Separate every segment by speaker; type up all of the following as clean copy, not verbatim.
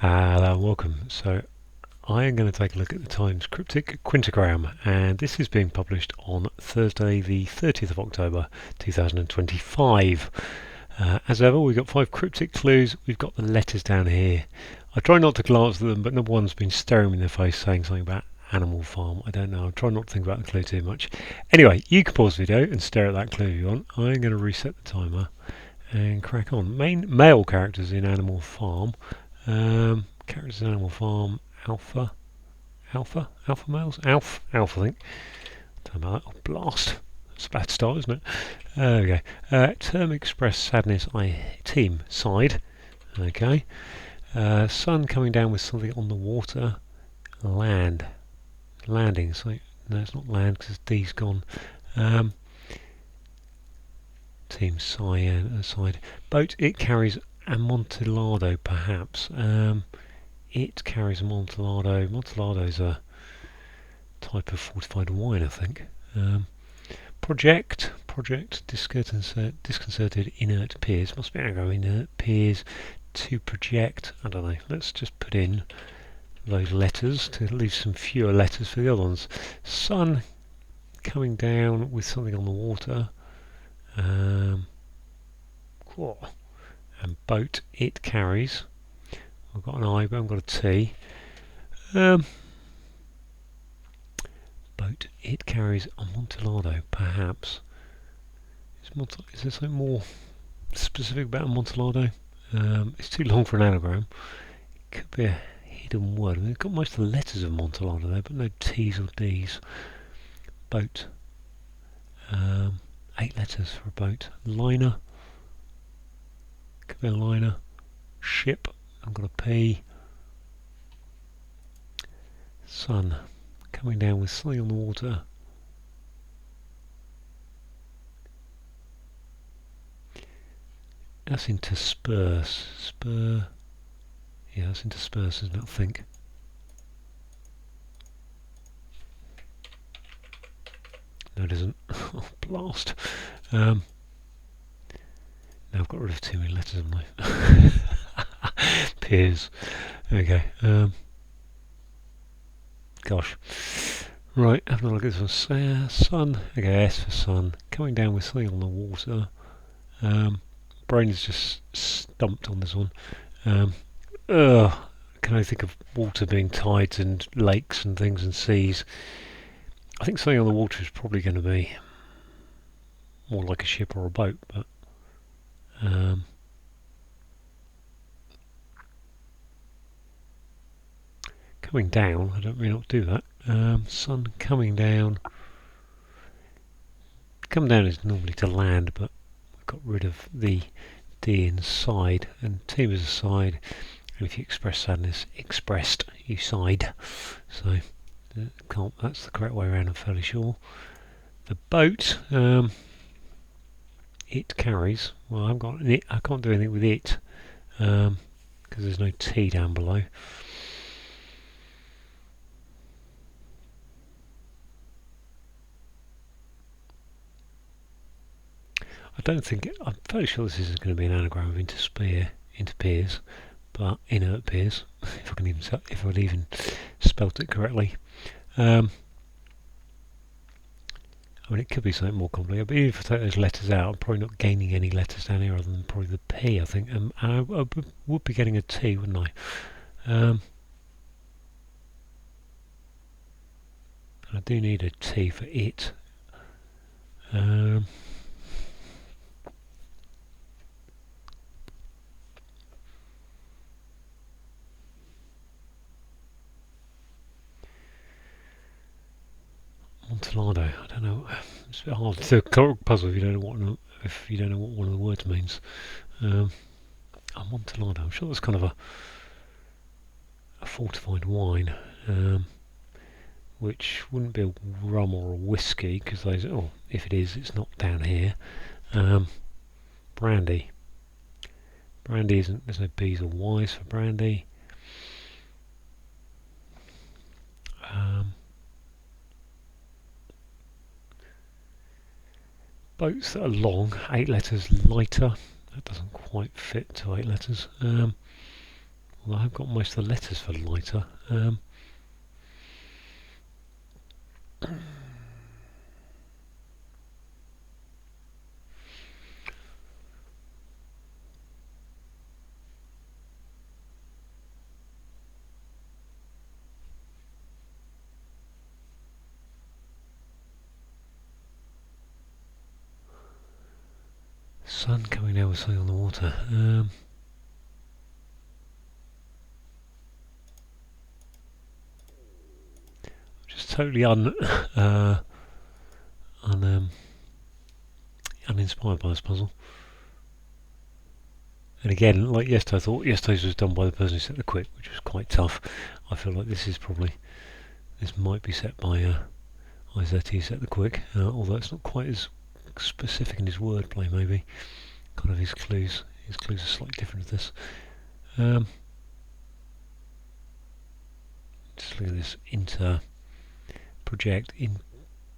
Speaker 1: Hello and welcome. So I am going to take a look at the Times Cryptic Quintagram, and this is being published on Thursday the 30th of October 2025. As ever, we've got 5 cryptic clues. We've got the letters down here. I try not to glance at them, but number one's been staring me in the face saying something about Animal Farm. I don't know. I try not to think about the clue too much. Anyway, you can pause the video and stare at that clue if you want. I'm going to reset the timer and crack on. Main male characters in Animal Farm. Characters in Animal Farm, alpha males? Alf, I think. Don't know about that. Oh, blast. That's a bad start, isn't it? There we go. Term express sadness, team, side. Okay. Sun coming down with something on the water. Land. Landing. So, no, it's not land because D's gone. Team side. Boat, it carries Amontillado, perhaps. It carries Amontillado. Amontillado's a type of fortified wine, I think. Project, disconcerted, inert peers. Must be aggro, inert peers to project. I don't know. Let's just put in those letters to leave some fewer letters for the other ones. Sun coming down with something on the water. And boat, it carries. I've got an I, but I've got a T. Boat, it carries Amontillado, perhaps. Is there something more specific about Amontillado? It's too long for an anagram. It could be a hidden word. I mean, it's got most of the letters of Amontillado there, but no T's or D's. Boat. 8 letters for a boat. Liner. Could be a liner. Ship. I've got a P. Sun coming down with something on the water. That's intersperse. Spur. Yeah, that's intersperse, isn't it? I think. No, it isn't. Oh, blast. Now I've got rid of too many letters, haven't I? Peers. Okay. Gosh. Right, having a look at this one. Sun. Okay, S for sun. Coming down with something on the water. Brain is just stumped on this one. Can I think of water being tides and lakes and things and seas? I think something on the water is probably going to be more like a ship or a boat, but coming down, I don't really know what to do with that. Sun coming down. Come down is normally to land, but we've got rid of the D inside, and team is a side, and if you express sadness, expressed, you side. So that's the correct way around, I'm fairly sure. The boat, it carries. Well, I've got it. I can't do anything with it because there's no T down below. I'm fairly sure this is going to be an anagram of interpeers, but inert peers. If I'd even spelt it correctly. I mean, it could be something more complicated, but even if I take those letters out, I'm probably not gaining any letters down here other than probably the P, I think. And I would be getting a T, wouldn't I? And I do need a T for it. Amontillado, I don't know. It's a bit hard. It's a puzzle if you don't know what one of the words means. Amontillado. I'm sure that's kind of a fortified wine, which wouldn't be a rum or a whiskey because those. Oh, if it is, it's not down here. Brandy. Brandy isn't. There's no B's or Y's for brandy. Boats that are long, 8 letters, lighter. That doesn't quite fit to 8 letters. Well, I've got most of the letters for lighter. Sun coming down with something on the water. Just totally uninspired by this puzzle. And again, like yesterday, I thought yesterday's was done by the person who set the quick, which was quite tough. I feel like this might be set by IZT who set the quick, although it's not quite as specific in his wordplay. Maybe kind of his clues are slightly different to this. Just look at this: project,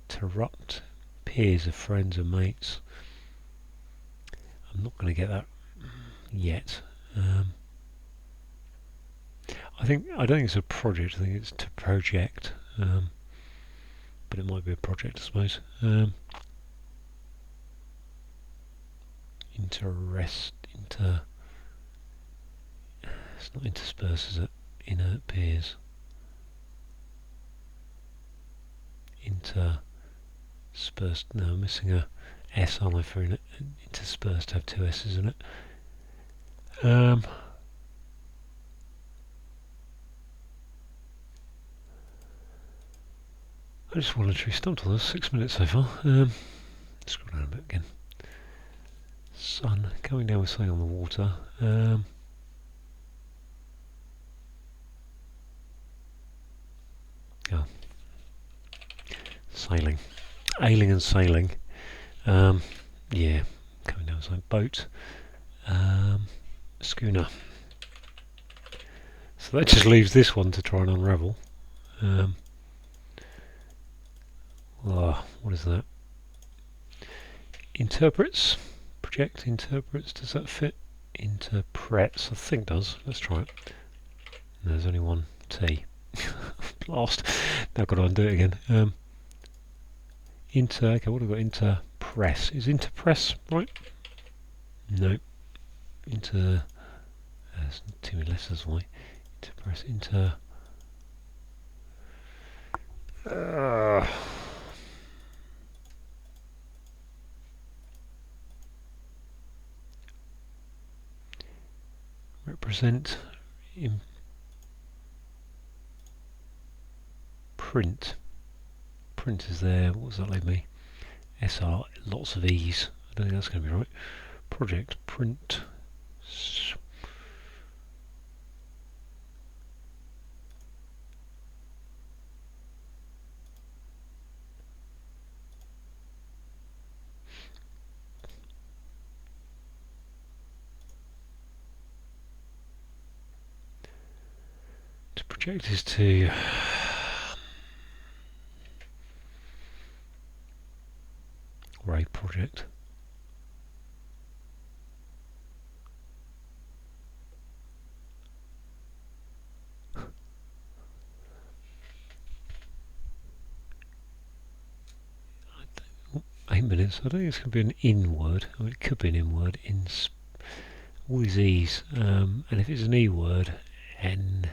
Speaker 1: interrupt, peers of friends and mates. I'm not going to get that yet. I don't think it's a project. I think it's to project, but it might be a project, I suppose. It's not intersperse, is it? Inert peers. Interspersed. No, I'm missing a S, aren't I, for interspersed to have two S's in it. I just voluntarily stumped on this. 6 minutes so far. Scroll down a bit again. Sun coming down with something on the water. Sailing. Ailing and sailing. Yeah, coming down with something. Boat. Schooner. So that just leaves this one to try and unravel. What is that? Interprets. Project interprets. Does that fit? Interprets. I think does. Let's try it. No, there's only one T. Blast. Now I've got to undo it again. Okay, what have I got? Interpress. Is interpress right? No. There's too many letters, why? Interpress, represent, print. Print is there. What does that leave me? SR, lots of E's. I don't think that's going to be right. Project, print. To project is to Ray project. Minutes. I don't think it's going to be an in word. I mean, it could be an in word. All these E's, and if it's an E word, N.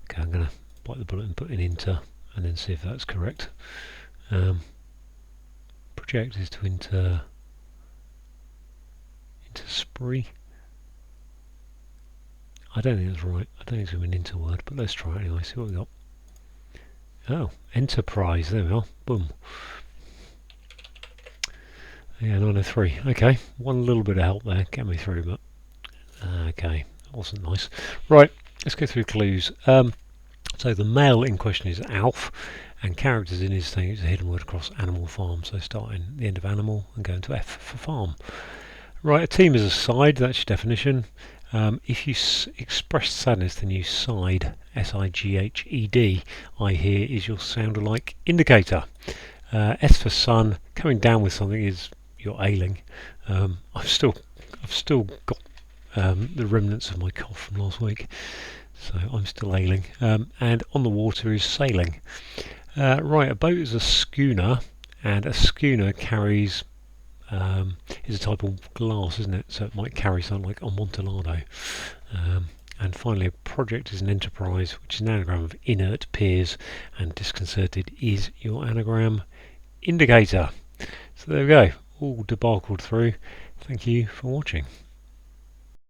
Speaker 1: Okay, I'm going to bite the bullet and put in inter, and then see if that's correct. Project is to interspree. I don't think that's right. I don't think it's going to be an inter word, but let's try it anyway, see what we got. Oh, enterprise, there we are. Boom. Yeah, 903. Okay, one little bit of help there, get me through, but okay, that wasn't nice. Right, let's go through clues. So the male in question is Alf, and characters in his thing is a hidden word across animal farm, so starting the end of animal and going to F for farm. Right, a team is a side, that's your definition. If you express sadness, then use side, S-I-G-H-E-D. I hear is your sound-alike indicator. S for sun. Coming down with something is you're ailing. I've still got the remnants of my cough from last week, so I'm still ailing. And on the water is sailing. Right, a boat is a schooner, and a schooner carries is a type of glass, isn't it? So it might carry something like Amontillado. And finally, a project is an enterprise, which is an anagram of inert, peers, and disconcerted is your anagram indicator. So there we go, all debacled through. Thank you for watching.